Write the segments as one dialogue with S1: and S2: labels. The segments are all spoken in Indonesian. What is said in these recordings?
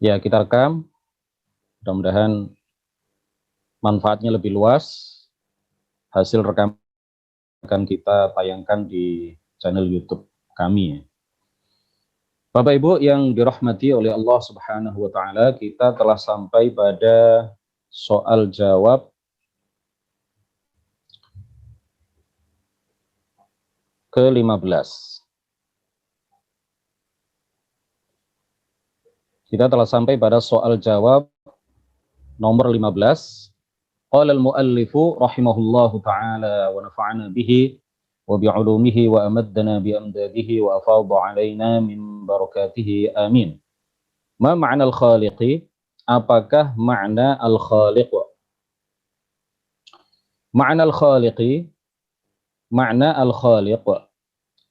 S1: Ya, kita rekam. Mudah-mudahan manfaatnya lebih luas. Hasil rekaman akan kita tayangkan di channel YouTube kami. Bapak Ibu yang dirahmati oleh Allah Subhanahu wa taala, kita telah sampai pada soal jawab ke-15. Kita telah sampai pada soal jawab nomor 15. Qala al-muallifu rahimahullahu ta'ala wa nafa'ana bihi wa bi'ulumihi wa amaddana bi amdadihi wa afadha alaina min barakatihi amin. Ma ma'na al-khaliqi? Apakah makna al-khaliq? Ma'na al-khaliqi, makna al-khaliq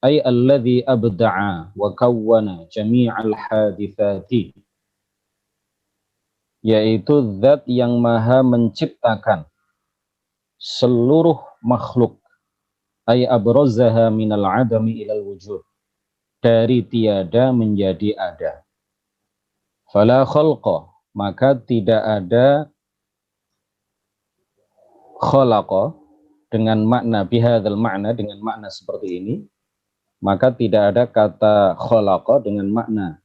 S1: ay alladhi abda'a wa kawwana jami'al hadithati, yaitu zat yang maha menciptakan seluruh makhluk, ay abrozaha minal adami ilal wujud, dari tiada menjadi ada. Fala khalqa, maka tidak ada khalaqa dengan makna bihadzal makna, dengan makna seperti ini, maka tidak ada kata khalaqa dengan makna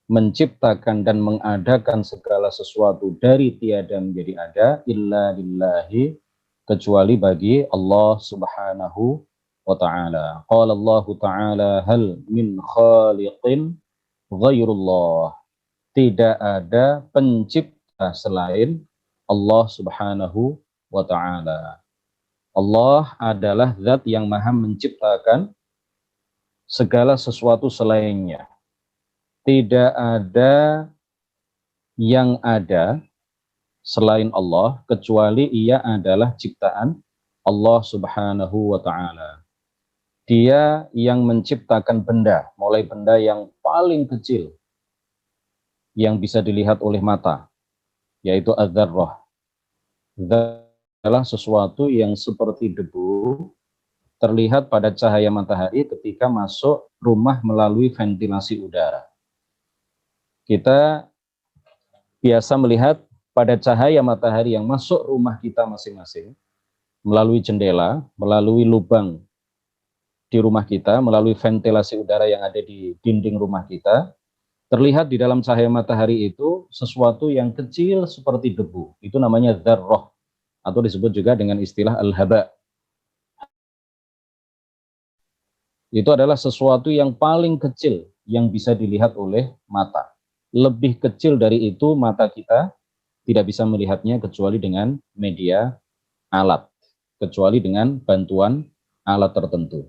S1: menciptakan dan mengadakan segala sesuatu dari tiada menjadi ada, illa lillahi, kecuali bagi Allah Subhanahu wa ta'ala. Qala Allah ta'ala, hal min khaliqin ghairullah. Tidak ada pencipta selain Allah Subhanahu wa ta'ala. Allah adalah zat yang maha menciptakan segala sesuatu selainnya. Tidak ada yang ada selain Allah, kecuali ia adalah ciptaan Allah Subhanahu wa ta'ala. Dia yang menciptakan benda, mulai benda yang paling kecil yang bisa dilihat oleh mata, yaitu adzarrah. Adalah sesuatu yang seperti debu, terlihat pada cahaya matahari ketika masuk rumah melalui ventilasi udara. Kita biasa melihat pada cahaya matahari yang masuk rumah kita masing-masing, melalui jendela, melalui lubang di rumah kita, melalui ventilasi udara yang ada di dinding rumah kita, terlihat di dalam cahaya matahari itu sesuatu yang kecil seperti debu. Itu namanya dzarrah, atau disebut juga dengan istilah al-haba. Itu adalah sesuatu yang paling kecil yang bisa dilihat oleh mata. Lebih kecil dari itu mata kita tidak bisa melihatnya kecuali dengan media alat, kecuali dengan bantuan alat tertentu.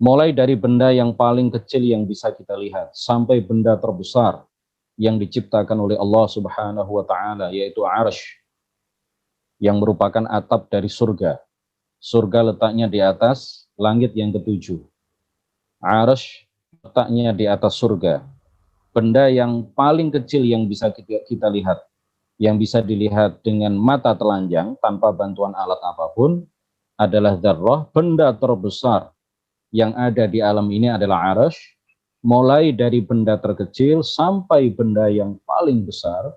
S1: Mulai dari benda yang paling kecil yang bisa kita lihat, sampai benda terbesar yang diciptakan oleh Allah Subhanahu wa ta'ala, yaitu arsy, yang merupakan atap dari surga. Surga letaknya di atas langit yang ketujuh. Arsy letaknya di atas surga. Benda yang paling kecil yang bisa kita lihat, yang bisa dilihat dengan mata telanjang tanpa bantuan alat apapun, adalah dzarrah. Benda terbesar yang ada di alam ini adalah arsy. Mulai dari benda terkecil sampai benda yang paling besar,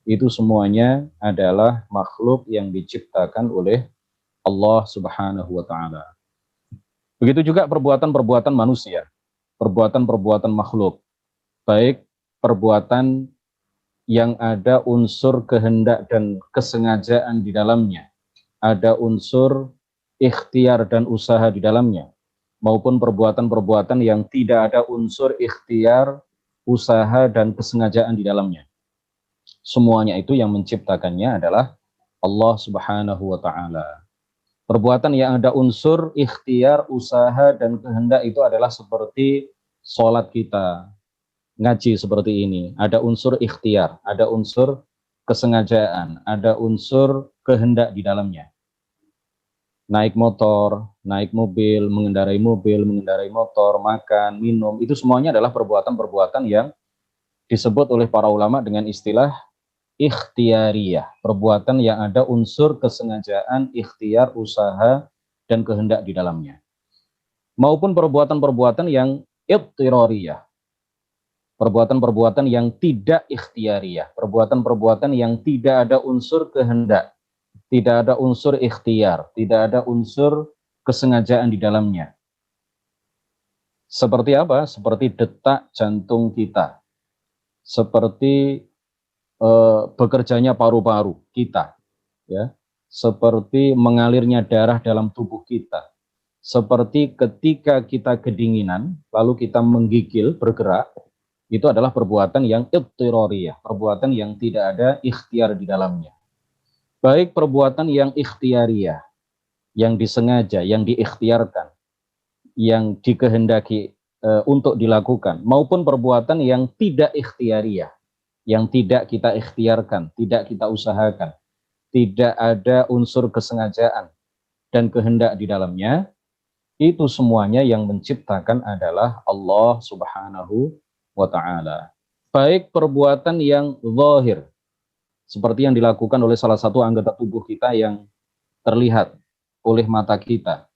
S1: itu semuanya adalah makhluk yang diciptakan oleh Allah Subhanahu wa ta'ala. Begitu juga perbuatan-perbuatan manusia, perbuatan-perbuatan makhluk, baik perbuatan yang ada unsur kehendak dan kesengajaan di dalamnya, ada unsur ikhtiar dan usaha di dalamnya, maupun perbuatan-perbuatan yang tidak ada unsur ikhtiar, usaha, dan kesengajaan di dalamnya. Semuanya itu yang menciptakannya adalah Allah Subhanahu wa ta'ala. Perbuatan yang ada unsur ikhtiar, usaha, dan kehendak itu adalah seperti sholat kita, ngaji seperti ini. Ada unsur ikhtiar, ada unsur kesengajaan, ada unsur kehendak di dalamnya. Naik motor, naik mobil, mengendarai motor, makan, minum, itu semuanya adalah perbuatan-perbuatan yang disebut oleh para ulama dengan istilah ikhtiariyah. Perbuatan yang ada unsur kesengajaan, ikhtiar, usaha, dan kehendak di dalamnya. Maupun perbuatan-perbuatan yang idtirariyah, perbuatan-perbuatan yang tidak ikhtiariyah, perbuatan-perbuatan yang tidak ada unsur kehendak, tidak ada unsur ikhtiar, tidak ada unsur kesengajaan di dalamnya. Seperti apa? Seperti detak jantung kita, seperti bekerjanya paru-paru kita, ya, seperti mengalirnya darah dalam tubuh kita, seperti ketika kita kedinginan, lalu kita menggigil, bergerak, itu adalah perbuatan yang idtirariyah, perbuatan yang tidak ada ikhtiar di dalamnya. Baik perbuatan yang ikhtiariyah, yang disengaja, yang diikhtiarkan, yang dikehendaki untuk dilakukan, maupun perbuatan yang tidak ikhtiariyah, yang tidak kita ikhtiarkan, tidak kita usahakan, tidak ada unsur kesengajaan dan kehendak di dalamnya, itu semuanya yang menciptakan adalah Allah Subhanahu wa Ta'ala. Baik perbuatan yang zahir, seperti yang dilakukan oleh salah satu anggota tubuh kita yang terlihat oleh mata kita.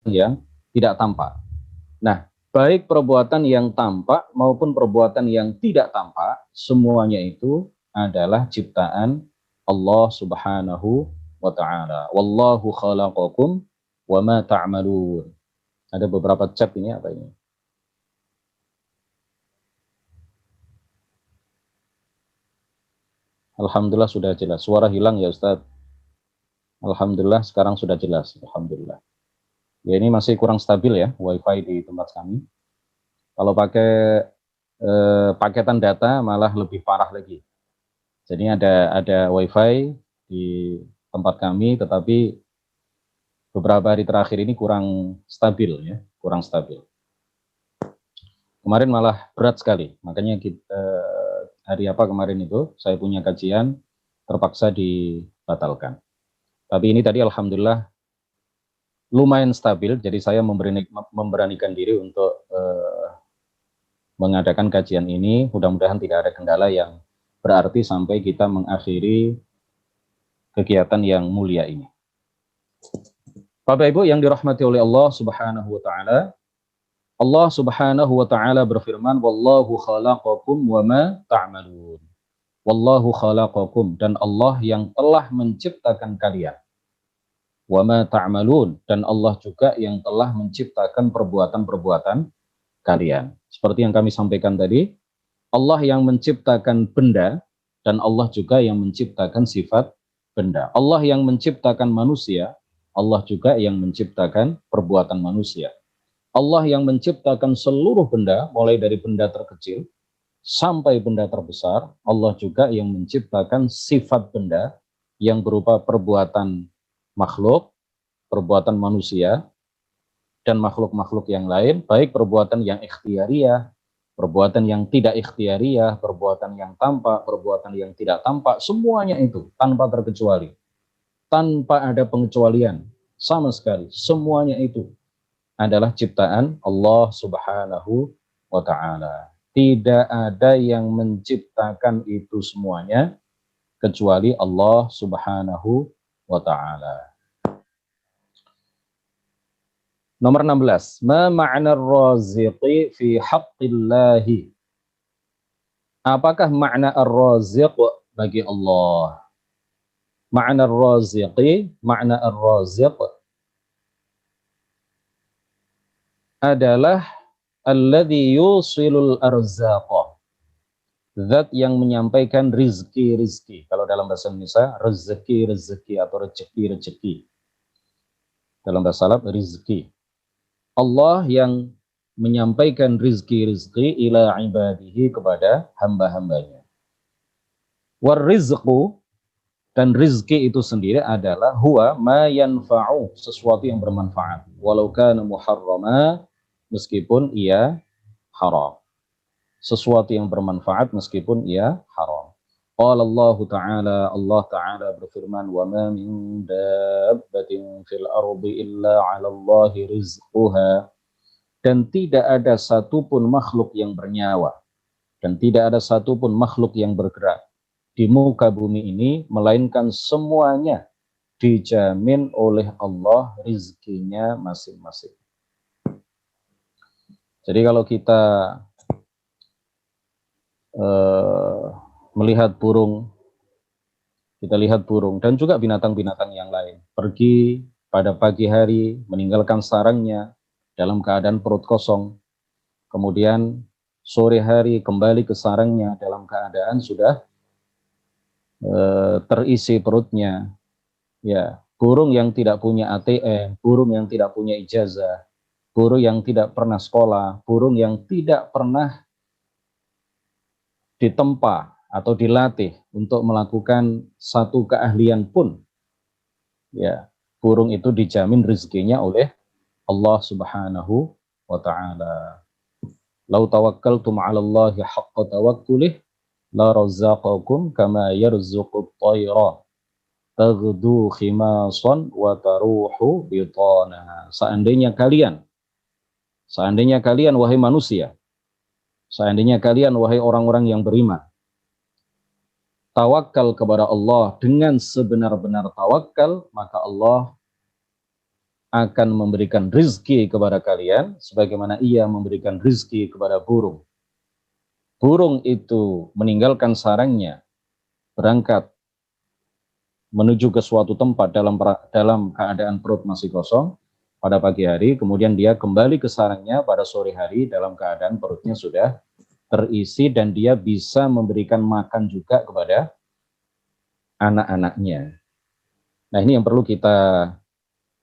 S1: Yang tidak tampak. Nah, baik perbuatan yang tampak maupun perbuatan yang tidak tampak, semuanya itu adalah ciptaan Allah Subhanahu wa Ta'ala. Wallahu khalaqakum wa ma ta'malun. Ada beberapa chat ini, apa ini? Alhamdulillah sudah jelas. Suara hilang ya Ustaz. Alhamdulillah sekarang sudah jelas. Alhamdulillah. Ya ini masih kurang stabil ya WiFi di tempat kami. Kalau pakai paketan data malah lebih parah lagi. Jadi ada WiFi di tempat kami, tetapi beberapa hari terakhir ini kurang stabil ya, kurang stabil. Kemarin malah berat sekali, makanya kita hari apa kemarin itu saya punya kajian terpaksa dibatalkan. Tapi ini tadi alhamdulillah lumayan stabil, jadi saya memberanikan diri untuk mengadakan kajian ini. Mudah-mudahan tidak ada kendala yang berarti sampai kita mengakhiri kegiatan yang mulia ini. Bapak Ibu yang dirahmati oleh Allah Subhanahu wa Ta'ala, Allah Subhanahu wa Ta'ala berfirman, wallahu khalaqakum wa ma ta'malun. Wallahu khalaqakum, dan Allah yang telah menciptakan kalian. Wa ma ta'malun, dan Allah juga yang telah menciptakan perbuatan-perbuatan kalian. Seperti yang kami sampaikan tadi, Allah yang menciptakan benda, dan Allah juga yang menciptakan sifat benda. Allah yang menciptakan manusia, Allah juga yang menciptakan perbuatan manusia. Allah yang menciptakan seluruh benda, mulai dari benda terkecil sampai benda terbesar. Allah juga yang menciptakan sifat benda yang berupa perbuatan makhluk, perbuatan manusia, dan makhluk-makhluk yang lain, baik perbuatan yang ikhtiariyah, perbuatan yang tidak ikhtiariyah, perbuatan yang tampak, perbuatan yang tidak tampak, semuanya itu tanpa terkecuali, tanpa ada pengecualian sama sekali, semuanya itu adalah ciptaan Allah Subhanahu wa Ta'ala. Tidak ada yang menciptakan itu semuanya kecuali Allah Subhanahu wa Ta'ala. Nomor 16. Ma ma'na ar-raziqi fi haqqillahi. Apakah makna ar-raziq bagi Allah? Makna ar-raziqi, makna ar-raziq adalah alladhi yusilul arzaqa. Zat yang menyampaikan rizki-rizki. Kalau dalam bahasa Indonesia, rezeki-rezeki atau rezeki-rezeki. Dalam bahasa Arab, rizki. Allah yang menyampaikan rizki-rizki ila ibadihi kepada hamba-hambanya. War rizqu, Dan rizki itu sendiri adalah huwa ma yanfa'u, sesuatu yang bermanfaat. Walau kana muharrama, meskipun ia haram. Sesuatu yang bermanfaat meskipun ia haram. Qala Allah Ta'ala, Allah Ta'ala berfirman, wa ma min dabbatin fil ardi illa 'ala Allahi rizquha. Dan tidak ada satupun makhluk yang bernyawa, dan tidak ada satupun makhluk yang bergerak di muka bumi ini, melainkan semuanya dijamin oleh Allah rizkinya masing-masing. Jadi kalau kita melihat burung, kita lihat burung dan juga binatang-binatang yang lain, pergi pada pagi hari meninggalkan sarangnya dalam keadaan perut kosong, kemudian sore hari kembali ke sarangnya dalam keadaan sudah terisi perutnya. Ya, burung yang tidak punya ATM, burung yang tidak punya ijazah, burung yang tidak pernah sekolah, burung yang tidak pernah ditempa atau dilatih untuk melakukan satu keahlian pun, ya, burung itu dijamin rezekinya oleh Allah Subhanahu wa Ta'ala. Lau tawakkaltum 'ala Allahi haqqa tawakkulih la razzaqakum kama yarzuqut tayra taghdu khimasan wa taruhu bitana. Seandainya kalian wahai manusia, seandainya kalian wahai orang-orang yang beriman, tawakal kepada Allah dengan sebenar-benar tawakal, maka Allah akan memberikan rizki kepada kalian sebagaimana ia memberikan rizki kepada burung. Burung itu meninggalkan sarangnya, berangkat menuju ke suatu tempat dalam keadaan perut masih kosong pada pagi hari, kemudian dia kembali ke sarangnya pada sore hari dalam keadaan perutnya sudah terisi dan dia bisa memberikan makan juga kepada anak-anaknya. Nah, ini yang perlu kita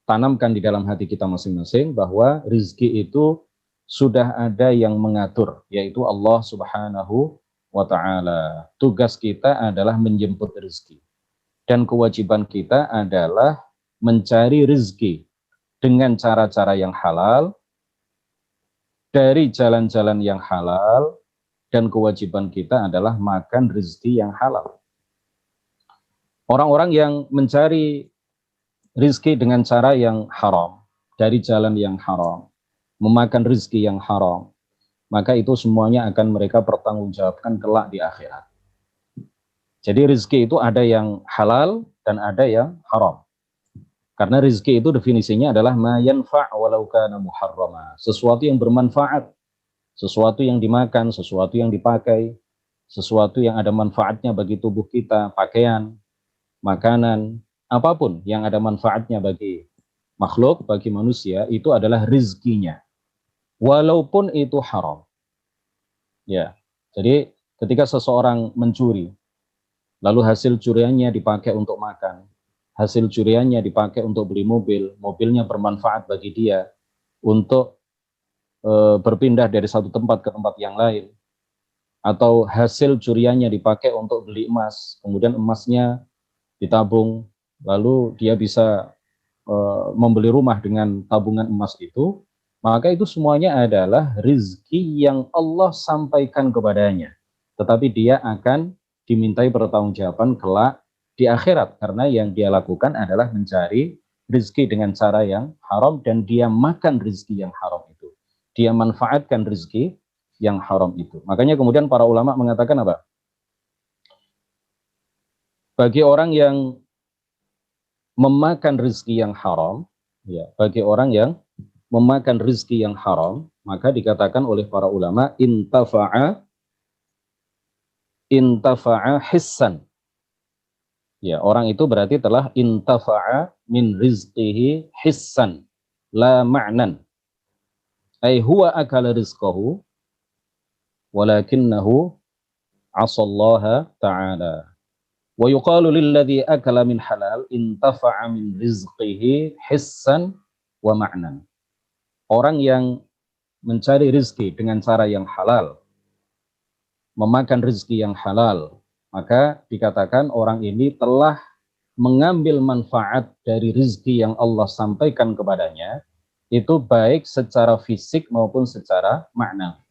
S1: tanamkan di dalam hati kita masing-masing, bahwa rizki itu sudah ada yang mengatur, yaitu Allah Subhanahu wa Ta'ala. Tugas kita adalah menjemput rizki, dan kewajiban kita adalah mencari rizki dengan cara-cara yang halal, dari jalan-jalan yang halal, dan kewajiban kita adalah makan rizki yang halal. Orang-orang yang mencari rizki dengan cara yang haram, dari jalan yang haram, memakan rizki yang haram, maka itu semuanya akan mereka pertanggungjawabkan kelak di akhirat. Jadi rizki itu ada yang halal dan ada yang haram. Karena rizki itu definisinya adalah ma yanfa' walau kana muharrama. Sesuatu yang bermanfaat, sesuatu yang dimakan, sesuatu yang dipakai, sesuatu yang ada manfaatnya bagi tubuh kita, pakaian, makanan, apapun yang ada manfaatnya bagi makhluk, bagi manusia, itu adalah rizkinya, walaupun itu haram. Ya, jadi ketika seseorang mencuri, lalu hasil curiannya dipakai untuk makan, hasil curiannya dipakai untuk beli mobil, mobilnya bermanfaat bagi dia untuk berpindah dari satu tempat ke tempat yang lain, atau hasil curiannya dipakai untuk beli emas, kemudian emasnya ditabung, lalu dia bisa membeli rumah dengan tabungan emas itu, maka itu semuanya adalah rizki yang Allah sampaikan kepadanya. Tetapi dia akan dimintai pertanggungjawaban kelak di akhirat, karena yang dia lakukan adalah mencari rizki dengan cara yang haram, dan dia makan rizki yang haram itu. Dia manfaatkan rizki yang haram itu. Makanya kemudian para ulama mengatakan apa? Bagi orang yang memakan rizki yang haram, ya, bagi orang yang memakan rizki yang haram, maka dikatakan oleh para ulama intafa'a hissan. Ya, orang itu berarti telah intafa'a min rizqihi hissan la ma'nan. Ai huwa akala rizqahu walakinnahu 'asallaha ta'ala. Wa yuqalu lilladzi akala min halal intafa'a min rizqihi hissan wa ma'nan. Orang yang mencari rizki dengan cara yang halal, memakan rizki yang halal, maka dikatakan orang ini telah mengambil manfaat dari rezeki yang Allah sampaikan kepadanya, itu baik secara fisik maupun secara makna.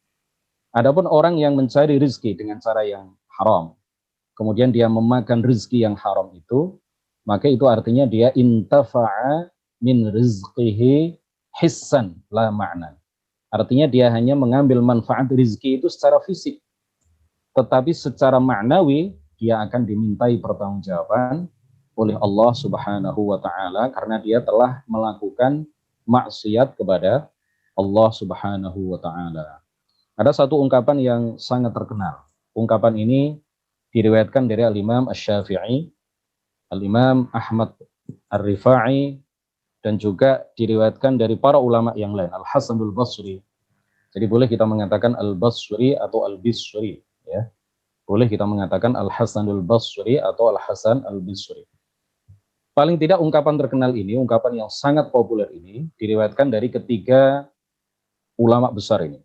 S1: Adapun orang yang mencari rezeki dengan cara yang haram, kemudian dia memakan rezeki yang haram itu, maka itu artinya dia intafa'a min rizqihi hissan la ma'na. Artinya dia hanya mengambil manfaat rezeki itu secara fisik, tetapi secara maknawi dia akan dimintai pertanggungjawaban oleh Allah Subhanahu wa taala karena dia telah melakukan maksiat kepada Allah Subhanahu wa taala. Ada satu ungkapan yang sangat terkenal. Ungkapan ini diriwayatkan dari Al-Imam Asy-Syafi'i, Al-Imam Ahmad Ar-Rifai, dan juga diriwayatkan dari para ulama yang lain, Al-Hasanul Basri. Jadi boleh kita mengatakan Al-Basri atau Al-Bisri, ya. Boleh kita mengatakan Al-Hasanul Basri atau Al-Hasan Al-Bisri. Paling tidak ungkapan terkenal ini, ungkapan yang sangat populer ini, diriwayatkan dari ketiga ulama besar ini.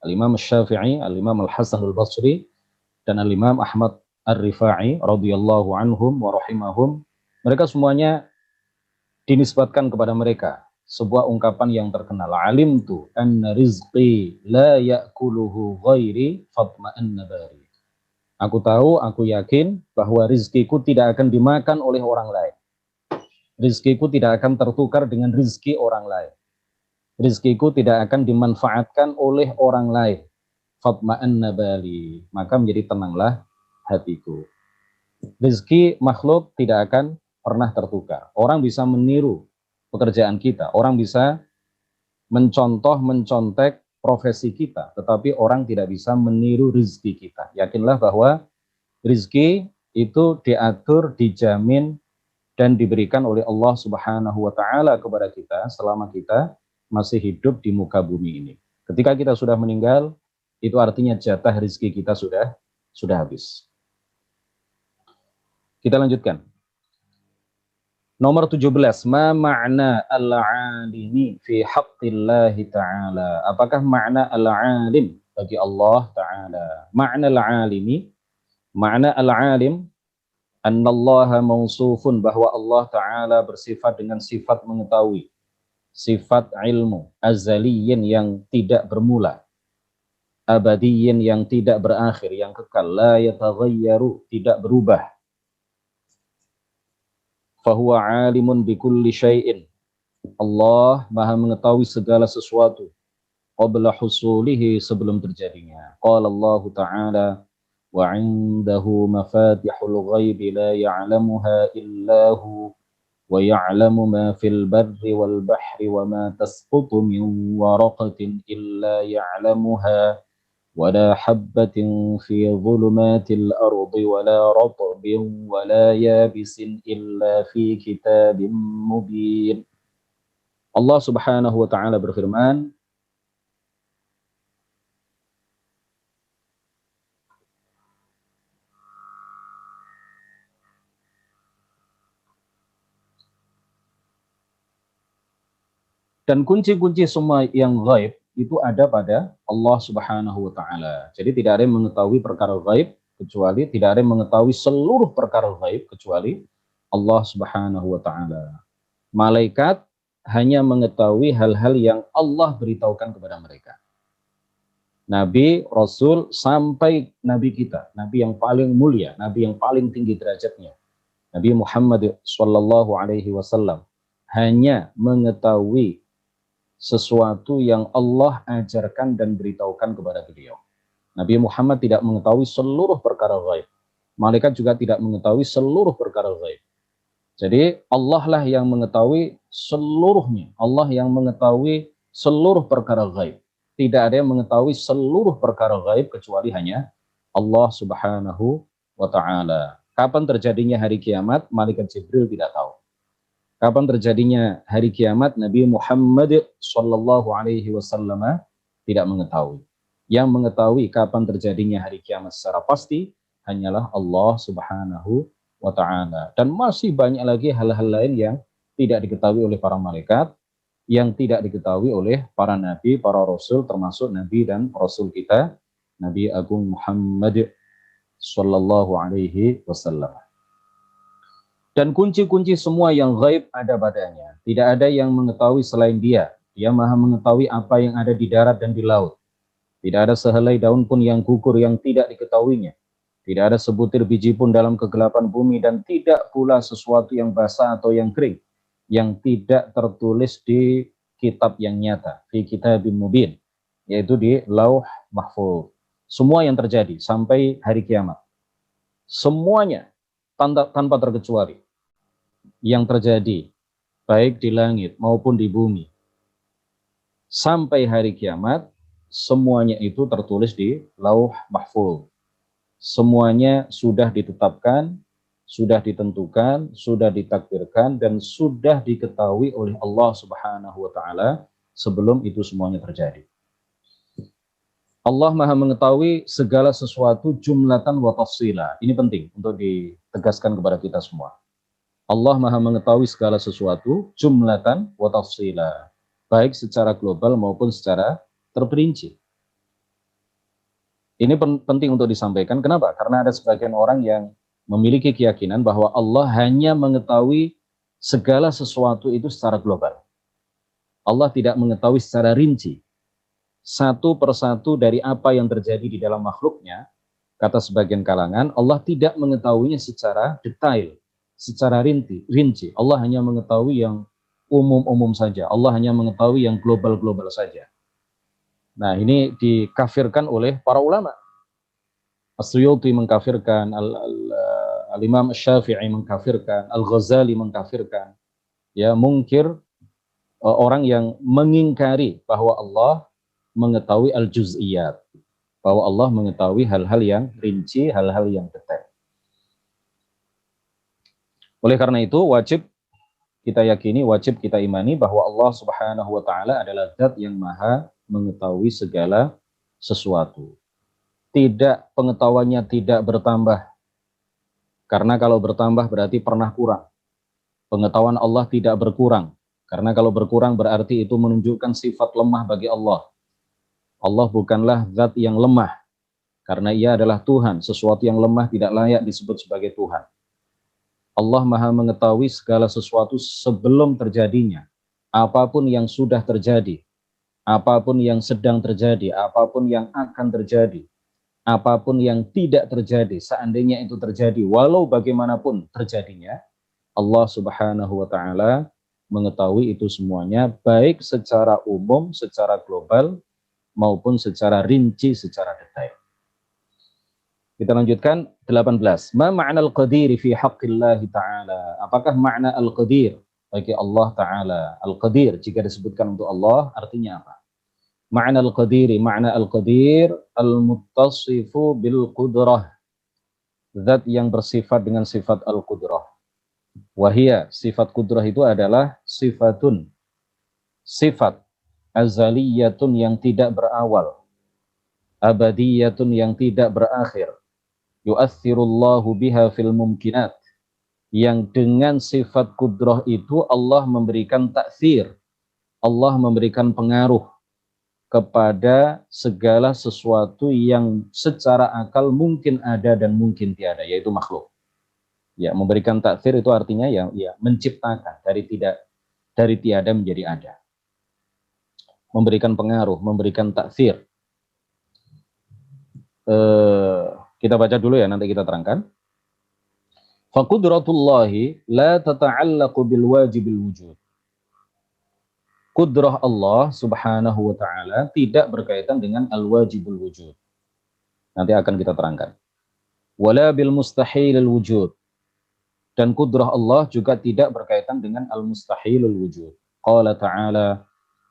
S1: Al-Imam Syafi'i, Al-Imam Al-Hasanul Basri, dan Al-Imam Ahmad Ar-Rifai radhiyallahu anhum wa rahimahum. Mereka semuanya dinisbatkan kepada mereka sebuah ungkapan yang terkenal. Alimtu anna rizqi la ya'kuluhu ghairi fatma'anna bari. Aku tahu, aku yakin bahwa rizkiku tidak akan dimakan oleh orang lain. Rizkiku tidak akan tertukar dengan rizki orang lain. Rizkiku tidak akan dimanfaatkan oleh orang lain. Fatma'anna bali. Maka menjadi tenanglah hatiku. Rizki makhluk tidak akan pernah tertukar. Orang bisa meniru pekerjaan kita. Orang bisa mencontoh, mencontek profesi kita. Tetapi orang tidak bisa meniru rizki kita. Yakinlah bahwa rizki itu diatur, dijamin, dan diberikan oleh Allah Subhanahu wa taala kepada kita selama kita masih hidup di muka bumi ini. Ketika kita sudah meninggal, itu artinya jatah rizki kita sudah habis. Kita lanjutkan. Nomor 17, ma ma'na al-alimi fi haqqillahi ta'ala. Apakah makna al-alim bagi Allah Ta'ala? Makna al-alimi, makna al-alim, annallaha mausufun, bahwa Allah Ta'ala bersifat dengan sifat mengetahui, sifat ilmu, azaliyin yang tidak bermula, abadiyin yang tidak berakhir, yang kekal, la yataghayyaru, tidak berubah. Fahuwa alimun bikulli syai'in. Allah maha mengetahui segala sesuatu. Qabla husulihi, sebelum terjadinya. Qala Allah Ta'ala, wa indahu mafatihul ghaibi la ya'lamuha illahu wa ya'lamu ma fil barri wal bahri wa ma tasqutu min waraqatin illa ya'lamuha ولا حبة في ظلمات الأرض ولا رطب ولا يابس إلا في كتاب مبين. Allah Subhanahu wa taala berfirman, dan kunci-kunci semua yang gaib itu ada pada Allah Subhanahu wa taala. Jadi tidak ada yang mengetahui perkara gaib kecuali, tidak ada yang mengetahui seluruh perkara gaib kecuali Allah Subhanahu wa taala. Malaikat hanya mengetahui hal-hal yang Allah beritahukan kepada mereka. Nabi, Rasul, sampai Nabi kita, Nabi yang paling mulia, Nabi yang paling tinggi derajatnya, Nabi Muhammad Sallallahu Alaihi Wasallam, hanya mengetahui sesuatu yang Allah ajarkan dan beritahukan kepada beliau. Nabi Muhammad tidak mengetahui seluruh perkara gaib. Malaikat juga tidak mengetahui seluruh perkara gaib. Jadi Allah lah yang mengetahui seluruhnya. Allah yang mengetahui seluruh perkara gaib. Tidak ada yang mengetahui seluruh perkara gaib kecuali hanya Allah Subhanahu wa taala. Kapan terjadinya hari kiamat, malaikat Jibril tidak tahu. Kapan terjadinya hari kiamat, Nabi Muhammad Sallallahu Alaihi Wasallam tidak mengetahui. Yang mengetahui kapan terjadinya hari kiamat secara pasti hanyalah Allah Subhanahu wa taala. Dan masih banyak lagi hal-hal lain yang tidak diketahui oleh para malaikat, yang tidak diketahui oleh para nabi, para rasul, termasuk nabi dan rasul kita, Nabi Agung Muhammad Sallallahu Alaihi Wasallam. Dan kunci-kunci semua yang gaib ada padanya. Tidak ada yang mengetahui selain dia. Dia maha mengetahui apa yang ada di darat dan di laut. Tidak ada sehelai daun pun yang gugur yang tidak diketahuinya. Tidak ada sebutir biji pun dalam kegelapan bumi, dan tidak pula sesuatu yang basah atau yang kering yang tidak tertulis di kitab yang nyata, fi kitabim mubin, yaitu di Lauh Mahfuz. Semua yang terjadi sampai hari kiamat, semuanya tanpa terkecuali yang terjadi baik di langit maupun di bumi sampai hari kiamat, semuanya itu tertulis di Lauh Mahfuz. Semuanya sudah ditetapkan, sudah ditentukan, sudah ditakdirkan, dan sudah diketahui oleh Allah Subhanahu wa Ta'ala sebelum itu semuanya terjadi. Allah maha mengetahui segala sesuatu jumlatan wa tafsila. Ini penting untuk ditegaskan kepada kita semua. Allah maha mengetahui segala sesuatu jumlatan wa tafsila, baik secara global maupun secara terperinci. Ini penting untuk disampaikan. Kenapa? Karena ada sebagian orang yang memiliki keyakinan bahwa Allah hanya mengetahui segala sesuatu itu secara global. Allah tidak mengetahui secara rinci, satu persatu dari apa yang terjadi di dalam makhluknya. Kata sebagian kalangan, Allah tidak mengetahuinya secara detail, secara rinci. Allah hanya mengetahui yang umum-umum saja. Allah hanya mengetahui yang global-global saja. Nah, ini dikafirkan oleh para ulama. As-Suyuti mengkafirkan, Al-Imam Syafi'i mengkafirkan, Al-Ghazali mengkafirkan. Ya, mungkir orang yang mengingkari bahwa Allah mengetahui al-juz'iyat, bahwa Allah mengetahui hal-hal yang rinci, hal-hal yang detail. Oleh karena itu, wajib kita yakini, wajib kita imani bahwa Allah Subhanahu wa Ta'ala adalah zat yang maha mengetahui segala sesuatu. Tidak, pengetahuannya tidak bertambah, karena kalau bertambah berarti pernah kurang. Pengetahuan Allah tidak berkurang, karena kalau berkurang berarti itu menunjukkan sifat lemah bagi Allah. Allah bukanlah zat yang lemah, karena ia adalah Tuhan. Sesuatu yang lemah tidak layak disebut sebagai Tuhan. Allah maha mengetahui segala sesuatu sebelum terjadinya. Apapun yang sudah terjadi, apapun yang sedang terjadi, apapun yang akan terjadi, apapun yang tidak terjadi, seandainya itu terjadi, walau bagaimanapun terjadinya, Allah Subhanahu wa Ta'ala mengetahui itu semuanya, baik secara umum, secara global, maupun secara rinci, secara detail. Kita lanjutkan 18. Ma ma'na al-qadir fi haqqillah ta'ala? Apakah makna al-qadir bagi Allah Ta'ala? Al-qadir jika disebutkan untuk Allah artinya apa? Ma'na al-qadiri, makna al-qadir al-muttasifu bil qudrah, zat yang bersifat dengan sifat al-qudrah. Wahia, sifat qudrah itu adalah sifatun, sifat azaliyatun yang tidak berawal, abadiyatun yang tidak berakhir, yu'athirullahu biha fil mumkinat, yang dengan sifat qudrah itu Allah memberikan taksir, Allah memberikan pengaruh kepada segala sesuatu yang secara akal mungkin ada dan mungkin tiada, yaitu makhluk. Ya, memberikan taksir itu artinya ya menciptakan dari tiada menjadi ada. Memberikan pengaruh, memberikan taksir. Kita baca dulu ya, nanti kita terangkan. Fa qudratullahi la tata'allaqu bil wajibil wujud. Kudrah Allah Subhanahu wa Ta'ala tidak berkaitan dengan al-wajibul wujud. Nanti akan kita terangkan. Wala bil mustahilil wujud. Dan kudrah Allah juga tidak berkaitan dengan al-mustahilul wujud. Qala ta'ala,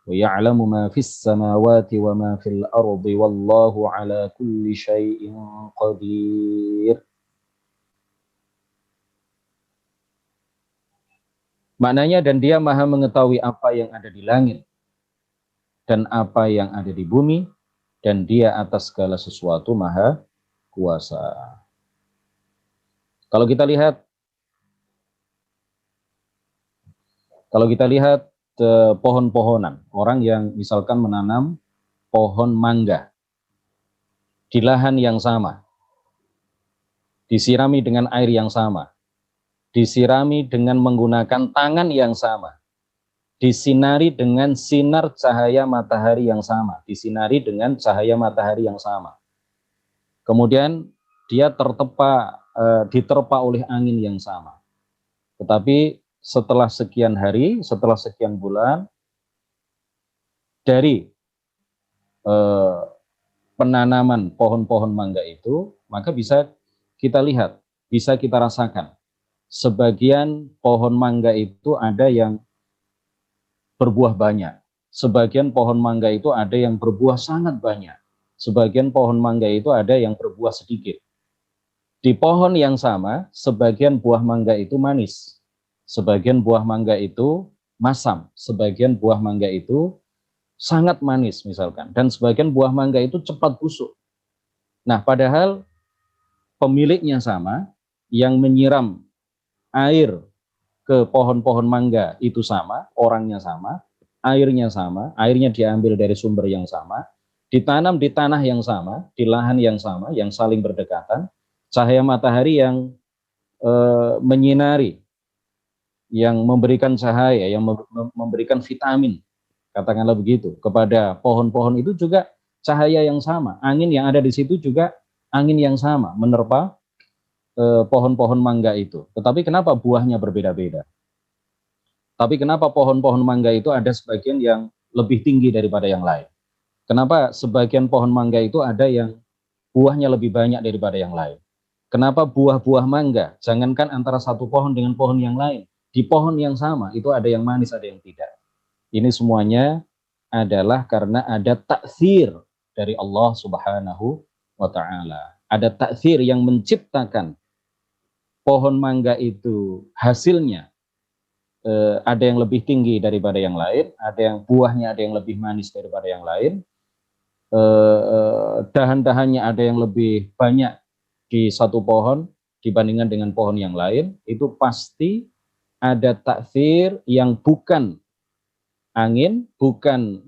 S1: wa ya'lamu ma fis samawati wa ma fil ardi wallahu ala kulli syai'in qadir. Maknanya, dan dia maha mengetahui apa yang ada di langit dan apa yang ada di bumi, dan dia atas segala sesuatu maha kuasa. Kalau kita lihat pohon-pohonan, orang yang misalkan menanam pohon mangga di lahan yang sama, disirami dengan air yang sama, disirami dengan menggunakan tangan yang sama, disinari dengan sinar cahaya matahari yang sama, disinari dengan cahaya matahari yang sama. Kemudian dia diterpa oleh angin yang sama. Tetapi setelah sekian hari, setelah sekian bulan, dari penanaman pohon-pohon mangga itu, maka bisa kita lihat, bisa kita rasakan. Sebagian pohon mangga itu ada yang berbuah banyak. Sebagian pohon mangga itu ada yang berbuah sangat banyak. Sebagian pohon mangga itu ada yang berbuah sedikit. Di pohon yang sama, sebagian buah mangga itu manis, sebagian buah mangga itu masam, sebagian buah mangga itu sangat manis misalkan, dan sebagian buah mangga itu cepat busuk. Nah, padahal pemiliknya sama, yang menyiram air ke pohon-pohon mangga itu sama, orangnya sama, airnya diambil dari sumber yang sama, ditanam di tanah yang sama, di lahan yang sama, yang saling berdekatan, cahaya matahari yang menyinari, yang memberikan cahaya, yang memberikan vitamin, katakanlah begitu, kepada pohon-pohon itu juga cahaya yang sama, angin yang ada di situ juga angin yang sama, menerpa pohon-pohon mangga itu. Tetapi kenapa buahnya berbeda-beda? Tapi kenapa pohon-pohon mangga itu ada sebagian yang lebih tinggi daripada yang lain? Kenapa sebagian pohon mangga itu ada yang buahnya lebih banyak daripada yang lain? Kenapa buah-buah mangga, jangankan antara satu pohon dengan pohon yang lain, di pohon yang sama itu ada yang manis, ada yang tidak. Ini semuanya adalah karena ada taksir dari Allah Subhanahu wa Ta'ala. Ada taksir yang menciptakan pohon mangga itu hasilnya ada yang lebih tinggi daripada yang lain, ada yang buahnya ada yang lebih manis daripada yang lain, dahan-dahannya ada yang lebih banyak di satu pohon dibandingkan dengan pohon yang lain. Itu pasti ada taksir yang bukan angin, bukan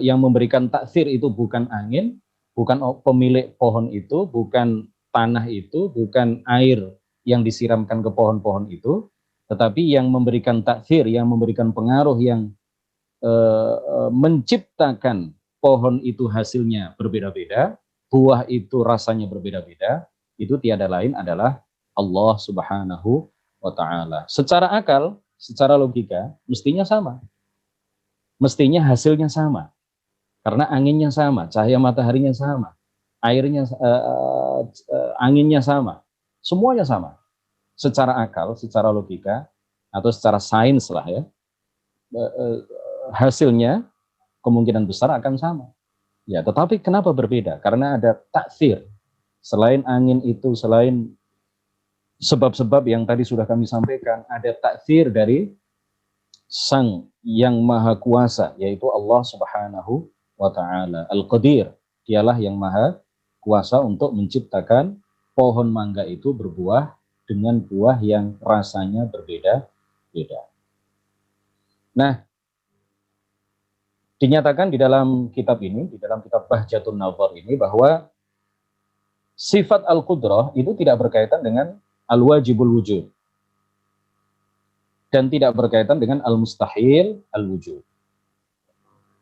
S1: yang memberikan taksir itu bukan angin, bukan pemilik pohon itu, bukan tanah itu, bukan air yang disiramkan ke pohon-pohon itu, tetapi yang memberikan taksir, yang memberikan pengaruh, yang menciptakan pohon itu hasilnya berbeda-beda, buah itu rasanya berbeda-beda, itu tiada lain adalah Allah Subhanahu wa Ta'ala. Secara akal, secara logika, mestinya sama. Mestinya hasilnya sama. Karena anginnya sama, cahaya mataharinya sama, airnya, anginnya sama, semuanya sama. Secara akal, secara logika, atau secara sains lah ya, hasilnya kemungkinan besar akan sama. Ya, tetapi kenapa berbeda? Karena ada taksir. Selain angin itu, selain sebab-sebab yang tadi sudah kami sampaikan, ada taksir dari Sang yang Maha Kuasa, yaitu Allah Subhanahu wa Ta'ala. Al-Qadir, dialah yang Maha Kuasa untuk menciptakan pohon mangga itu berbuah dengan buah yang rasanya berbeda-beda. Nah, dinyatakan di dalam kitab ini, di dalam kitab Bahjatun Nazar ini, bahwa sifat al-qudrah itu tidak berkaitan dengan al-wajibul wujud dan tidak berkaitan dengan al-mustahil al-wujud.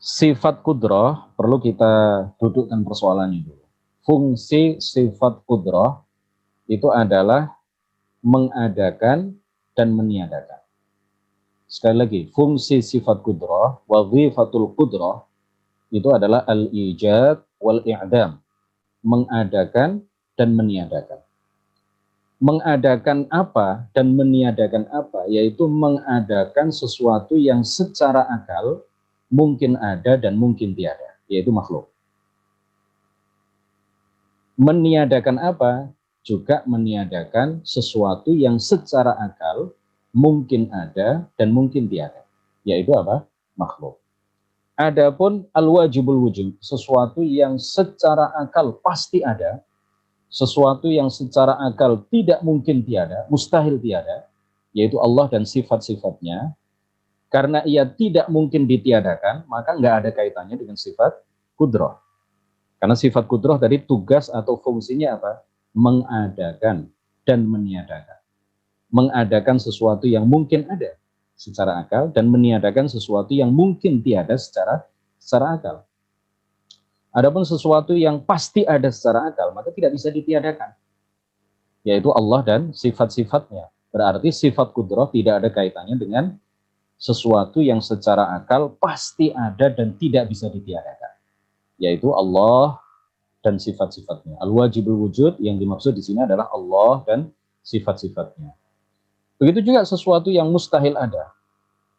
S1: Sifat qudrah perlu kita dudukkan persoalannya dulu. Fungsi sifat qudrah itu adalah mengadakan dan meniadakan. Sekali lagi, fungsi sifat qudrah, wazifatul qudrah, itu adalah al-ijad wal-i'dam, mengadakan dan meniadakan. Mengadakan apa dan meniadakan apa, yaitu mengadakan sesuatu yang secara akal mungkin ada dan mungkin tiada, yaitu makhluk. Meniadakan apa? Juga meniadakan sesuatu yang secara akal mungkin ada dan mungkin tiada, yaitu apa? Makhluk. Adapun al-wajibul wujud, sesuatu yang secara akal pasti ada, sesuatu yang secara akal tidak mungkin tiada, mustahil tiada, yaitu Allah dan sifat-sifatnya. Karena ia tidak mungkin ditiadakan, maka nggak ada kaitannya dengan sifat qudrah. Karena sifat qudrah tadi tugas atau fungsinya apa? Mengadakan dan meniadakan. mengadakan sesuatu yang mungkin ada secara akal dan meniadakan sesuatu yang mungkin tiada secara akal. Adapun sesuatu yang pasti ada secara akal, maka tidak bisa ditiadakan, yaitu Allah dan sifat-sifatnya. Berarti sifat kudrah tidak ada kaitannya dengan sesuatu yang secara akal pasti ada dan tidak bisa ditiadakan, yaitu Allah dan sifat-sifatnya. Al-wajibul wujud yang dimaksud di sini adalah Allah dan sifat-sifatnya. Begitu juga sesuatu yang mustahil ada,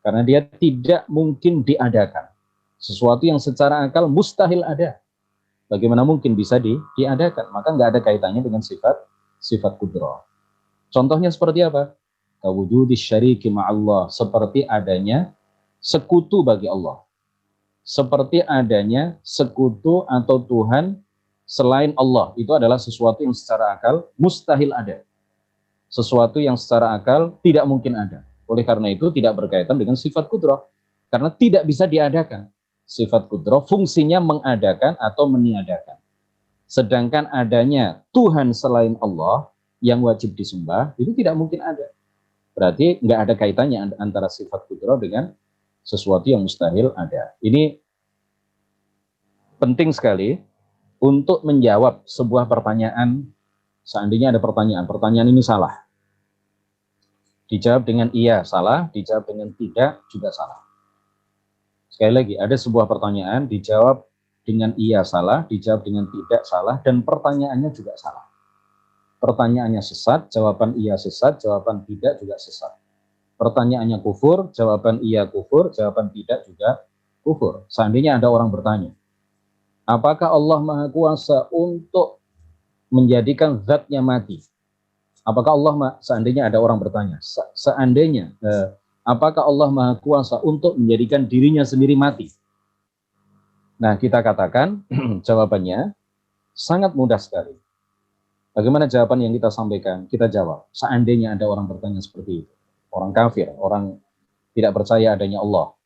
S1: karena dia tidak mungkin diadakan. Sesuatu yang secara akal mustahil ada, bagaimana mungkin bisa diadakan? Maka nggak ada kaitannya dengan sifat kudrah. Contohnya seperti apa? Kawujudi syariki ma'allah, seperti adanya sekutu bagi Allah. Seperti adanya sekutu atau Tuhan selain Allah. Itu adalah sesuatu yang secara akal mustahil ada. Sesuatu yang secara akal tidak mungkin ada. Oleh karena itu tidak berkaitan dengan sifat kudrah. Karena tidak bisa diadakan. Sifat kudrah fungsinya mengadakan atau meniadakan. Sedangkan adanya Tuhan selain Allah yang wajib disembah, itu tidak mungkin ada. Berarti nggak ada kaitannya antara sifat kudrah dengan sesuatu yang mustahil ada. Ini penting sekali untuk menjawab sebuah pertanyaan. Seandainya ada pertanyaan ini salah, dijawab dengan iya salah, dijawab dengan tidak juga salah. Sekali lagi, ada sebuah pertanyaan dijawab dengan iya salah, dijawab dengan tidak salah, dan pertanyaannya juga salah. Pertanyaannya sesat, jawaban iya sesat, jawaban tidak juga sesat. Pertanyaannya kufur, jawaban iya kufur, jawaban tidak juga kufur. Seandainya ada orang bertanya, apakah Allah Maha Kuasa untuk menjadikan zatnya mati? Apakah Allah, seandainya ada orang bertanya, apakah Allah Maha Kuasa untuk menjadikan dirinya sendiri mati? Nah, kita katakan jawabannya sangat mudah sekali. Bagaimana jawaban yang kita sampaikan? Kita jawab, seandainya ada orang bertanya seperti itu, orang kafir, orang tidak percaya adanya Allah,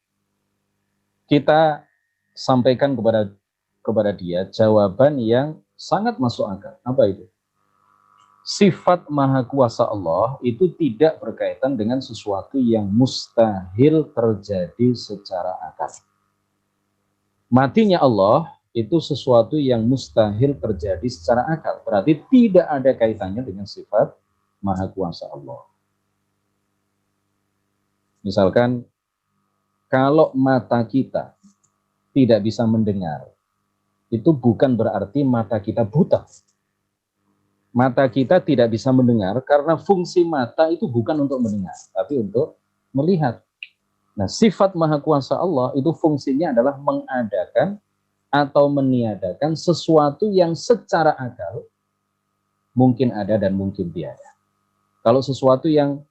S1: kita sampaikan kepada dia jawaban yang sangat masuk akal. Apa itu? Sifat Maha Kuasa Allah itu tidak berkaitan dengan sesuatu yang mustahil terjadi secara akal. Matinya Allah itu sesuatu yang mustahil terjadi secara akal. Berarti tidak ada kaitannya dengan sifat Maha Kuasa Allah. Misalkan, kalau mata kita tidak bisa mendengar, itu bukan berarti mata kita buta. Mata kita tidak bisa mendengar karena fungsi mata itu bukan untuk mendengar, tapi untuk melihat. Nah, sifat Maha Kuasa Allah itu fungsinya adalah mengadakan atau meniadakan sesuatu yang secara akal mungkin ada dan mungkin tiada. Kalau sesuatu yang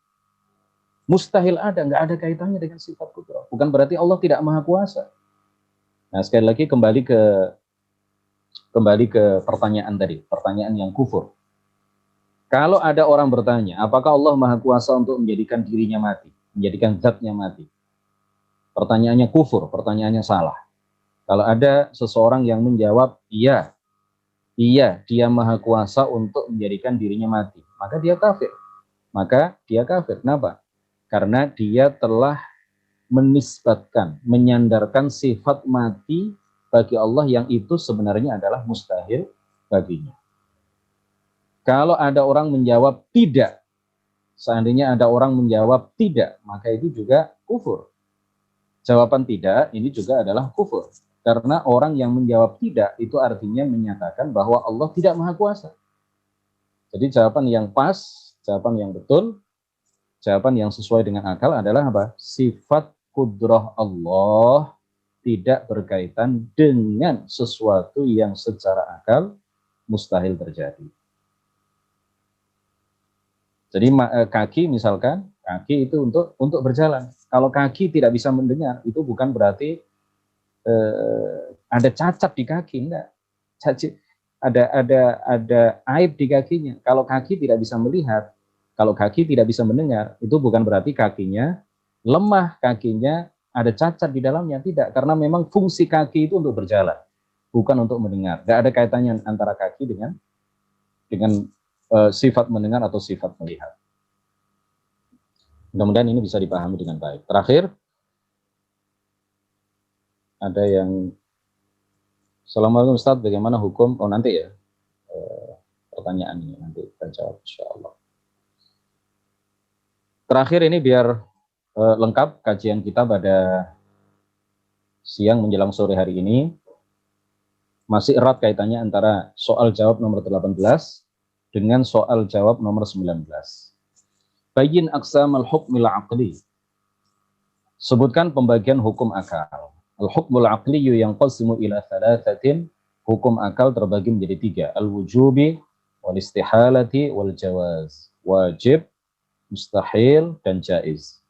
S1: mustahil ada, nggak ada kaitannya dengan sifat kudrah. Bukan berarti Allah tidak Maha Kuasa. Nah, sekali lagi kembali ke pertanyaan tadi, pertanyaan yang kufur. Kalau ada orang bertanya, apakah Allah Maha Kuasa untuk menjadikan dirinya mati, menjadikan zatnya mati? Pertanyaannya kufur, pertanyaannya salah. Kalau ada seseorang yang menjawab, iya, dia Maha Kuasa untuk menjadikan dirinya mati, maka dia kafir. Kenapa? Karena dia telah menisbatkan, menyandarkan sifat mati bagi Allah yang itu sebenarnya adalah mustahil baginya. Kalau ada orang menjawab tidak, seandainya ada orang menjawab tidak, maka itu juga kufur. Jawaban tidak ini juga adalah kufur. Karena orang yang menjawab tidak itu artinya menyatakan bahwa Allah tidak Maha Kuasa. Jadi jawaban yang pas, jawaban yang betul, jawaban yang sesuai dengan akal adalah apa? Sifat kudrah Allah tidak berkaitan dengan sesuatu yang secara akal mustahil terjadi. Jadi kaki misalkan, kaki itu untuk berjalan. Kalau kaki tidak bisa mendengar, itu bukan berarti ada cacat di kaki, enggak. Ada aib di kakinya. Kalau kaki tidak bisa melihat, kalau kaki tidak bisa mendengar, itu bukan berarti kakinya lemah, kakinya ada cacat di dalamnya, tidak. Karena memang fungsi kaki itu untuk berjalan, bukan untuk mendengar. Enggak ada kaitannya antara kaki dengan sifat mendengar atau sifat melihat. Mudah-mudahan ini bisa dipahami dengan baik. Terakhir, ada yang, Assalamualaikum Ustaz, bagaimana hukum? Oh nanti ya, pertanyaan ini nanti kita jawab insya Allah. Terakhir ini biar lengkap kajian kita pada siang menjelang sore hari ini. Masih erat kaitannya antara soal jawab nomor 18 dengan soal jawab nomor 19. Bayyin aqsamal hukmil aqli. Sebutkan pembagian hukum akal. Al-hukmul aqliyu yanqasimu ila thalathatin. Hukum akal terbagi menjadi 3. Al-wujubi, wal istihalati, wal jawaz. Wajib, mustahil, dan jaiz.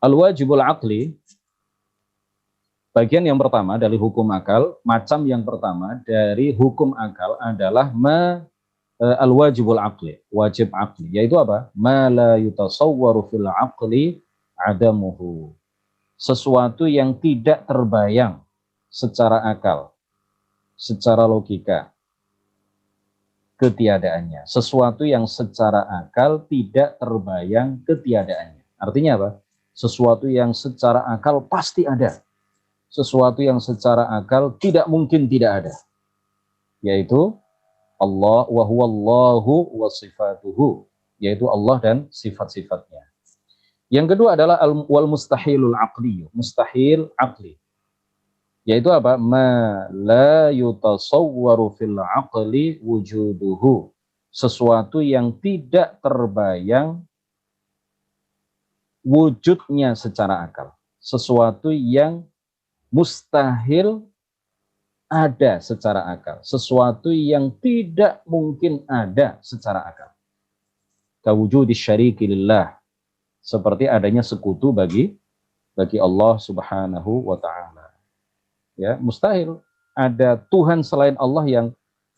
S1: Al-wajibul aqli, bagian yang pertama dari hukum akal, macam yang pertama dari hukum akal adalah al-wajibul aqli, wajib aqli, yaitu apa? Ma la yutasawwaru fil aqli adamuhu. Sesuatu yang tidak terbayang secara akal, secara logika, ketiadaannya. Sesuatu yang secara akal tidak terbayang ketiadaannya. Artinya apa? Sesuatu yang secara akal pasti ada. Sesuatu yang secara akal tidak mungkin tidak ada, yaitu Allah wa huwallahu wa sifatuhu, yaitu Allah dan sifat-sifatnya. Yang kedua adalah wal mustahilul aqli, mustahil aqli, yaitu apa? Ma la yutasawwaru fil aqli wujuduhu, sesuatu yang tidak terbayang wujudnya secara akal, sesuatu yang mustahil ada secara akal, sesuatu yang tidak mungkin ada secara akal. Kawujudi syariki lillah, seperti adanya sekutu bagi Allah Subhanahu wa taala. Ya, mustahil ada Tuhan selain Allah yang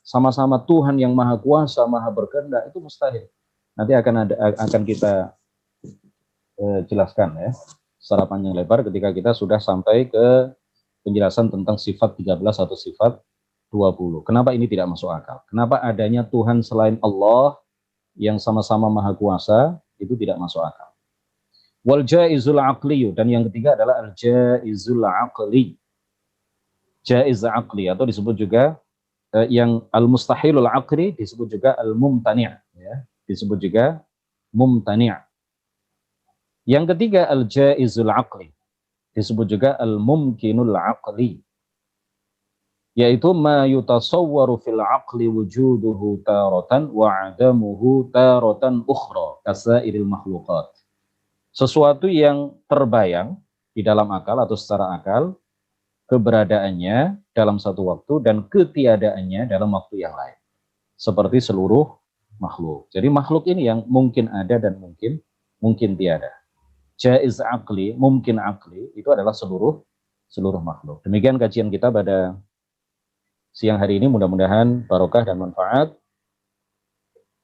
S1: sama-sama Tuhan yang Maha Kuasa, Maha Berkehendak, itu mustahil. Nanti akan kita jelaskan ya secara panjang lebar ketika kita sudah sampai ke penjelasan tentang sifat 13 atau sifat 20. Kenapa ini tidak masuk akal? Kenapa adanya Tuhan selain Allah yang sama-sama Maha Kuasa itu tidak masuk akal? Wal jaizul aqli, dan yang ketiga adalah al jaizul aqli. Jaiz aqli atau disebut juga yang al mustahilul aqli disebut juga al mumtani', ya, disebut juga mumtani'. Yang ketiga al jaizul aqli disebut juga al-mumkinul aqli, yaitu ma yutasawwaru fil aqli wujuduhu taratan wa adamuhu taratan ukhra kasairil makhluqat. Sesuatu yang terbayang di dalam akal atau secara akal, keberadaannya dalam satu waktu dan ketiadaannya dalam waktu yang lain, seperti seluruh makhluk. Jadi makhluk ini yang mungkin ada dan mungkin tiada. Jaiz aqli, mungkin aqli, itu adalah seluruh makhluk. Demikian kajian kita pada siang hari ini, mudah-mudahan barokah dan manfaat.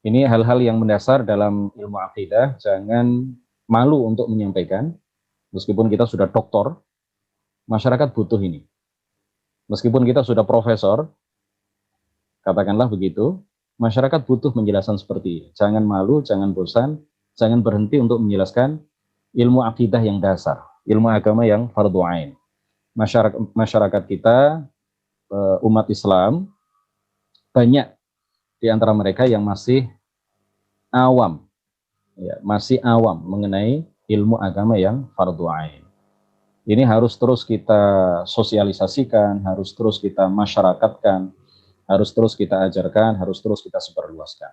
S1: Ini hal-hal yang mendasar dalam ilmu akidah, jangan malu untuk menyampaikan. Meskipun kita sudah doktor, masyarakat butuh ini. Meskipun kita sudah profesor, katakanlah begitu, masyarakat butuh penjelasan seperti ini. Jangan malu, jangan bosan, jangan berhenti untuk menjelaskan ilmu akidah yang dasar, ilmu agama yang fardhu ain. Masyarakat kita, umat Islam, banyak di antara mereka yang masih awam, ya, masih awam mengenai ilmu agama yang fardhu ain. Ini harus terus kita sosialisasikan, harus terus kita masyarakatkan, harus terus kita ajarkan, harus terus kita sebarluaskan.